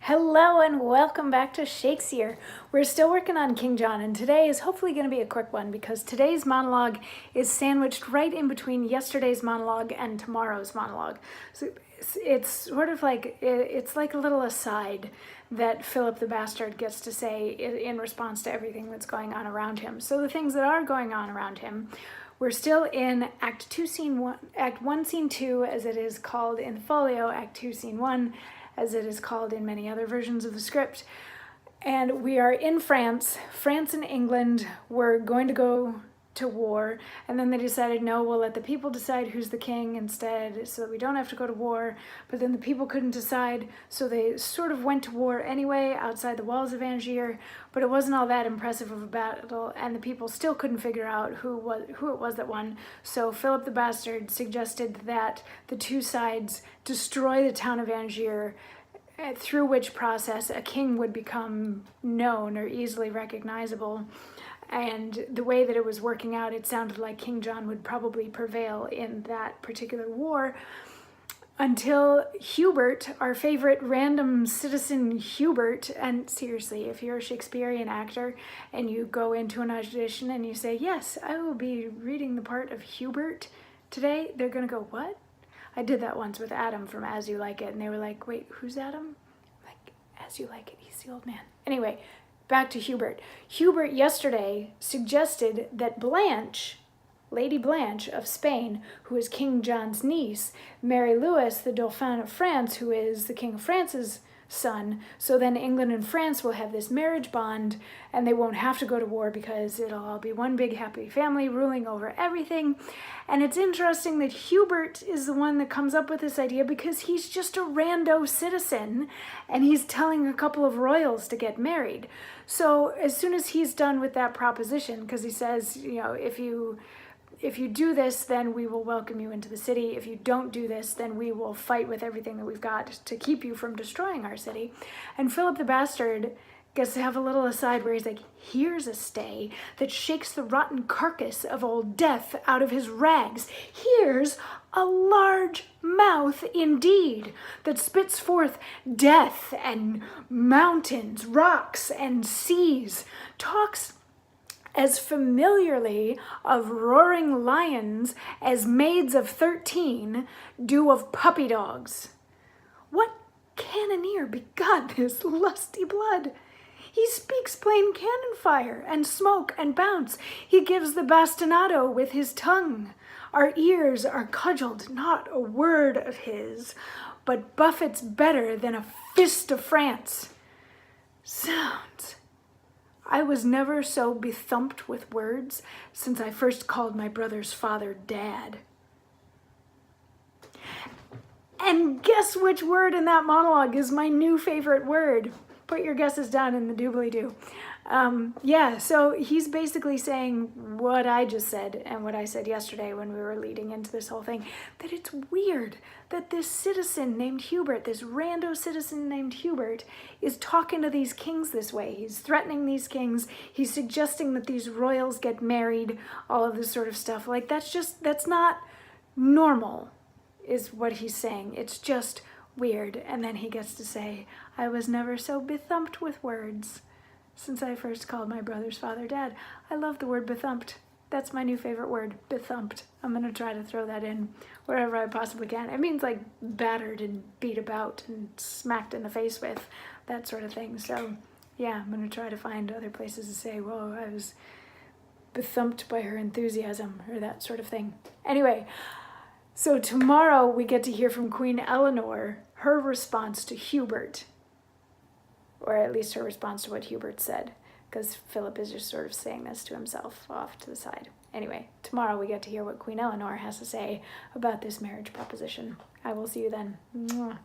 Hello and welcome back to Shakesyear. We're still working on King John, and today is hopefully going to be a quick one because today's monologue is sandwiched right in between yesterday's monologue and tomorrow's monologue. So it's sort of like, it's like a little aside that Philip the Bastard gets to say in response to everything that's going on around him. So the things that are going on around him, we're still in Act 2, Scene 1, Act 1, Scene 2, as it is called in folio, Act 2, Scene 1, as it is called in many other versions of the script. And we are in France. France and England were going to go to war, and then they decided, no, we'll let the people decide who's the king instead, so that we don't have to go to war. But then the people couldn't decide, so they sort of went to war anyway outside the walls of Angiers, but it wasn't all that impressive of a battle, and the people still couldn't figure out who it was that won. So Philip the Bastard suggested that the two sides destroy the town of Angiers, through which process a king would become known or easily recognizable. And the way that it was working out, it sounded like King John would probably prevail in that particular war, until Hubert, our favorite random citizen Hubert, and seriously, if you're a Shakespearean actor and you go into an audition and you say, yes, I will be reading the part of Hubert today, they're gonna go, what? I did that once with Adam from As You Like It, and they were like, wait, who's Adam? Like, As You Like It, he's the old man. Anyway, back to Hubert. Hubert yesterday suggested that Blanche, Lady Blanche of Spain, who is King John's niece, marry Louis, the Dauphin of France, who is the King of France's son. So then England and France will have this marriage bond, and they won't have to go to war because it'll all be one big happy family ruling over everything. And it's interesting that Hubert is the one that comes up with this idea because he's just a rando citizen and he's telling a couple of royals to get married. So as soon as he's done with that proposition, because he says, you know, if you do this, then we will welcome you into the city. If you don't do this, then we will fight with everything that we've got to keep you from destroying our city. And Philip the Bastard gets to have a little aside where he's like, here's a stay that shakes the rotten carcass of old Death out of his rags. Here's a large mouth indeed that spits forth death and mountains, rocks and seas, talks as familiarly of roaring lions as maids of 13 do of puppy dogs. What cannoneer begot this lusty blood? He speaks plain cannon fire and smoke and bounce. He gives the bastinado with his tongue. Our ears are cudgelled, not a word of his, but buffets better than a fist of France. Sounds. I was never so bethumped with words since I first called my brother's father Dad. And guess which word in that monologue is my new favorite word? Put your guesses down in the doobly-doo. Yeah, so he's basically saying what I just said and what I said yesterday when we were leading into this whole thing, that it's weird that this citizen named Hubert, this rando citizen named Hubert, is talking to these kings this way. He's threatening these kings. He's suggesting that these royals get married, all of this sort of stuff. Like, that's not normal, is what he's saying. It's just weird. And then he gets to say, I was never so bethumped with words since I first called my brother's father Dad. I love the word bethumped. That's my new favorite word, bethumped. I'm gonna try to throw that in wherever I possibly can. It means like battered and beat about and smacked in the face with, that sort of thing. So yeah, I'm gonna try to find other places to say, whoa, I was bethumped by her enthusiasm, or that sort of thing. Anyway, so tomorrow we get to hear from Queen Eleanor, her response to Hubert, or at least her response to what Hubert said, because Philip is just sort of saying this to himself off to the side. Anyway, tomorrow we get to hear what Queen Eleanor has to say about this marriage proposition. I will see you then. Mwah.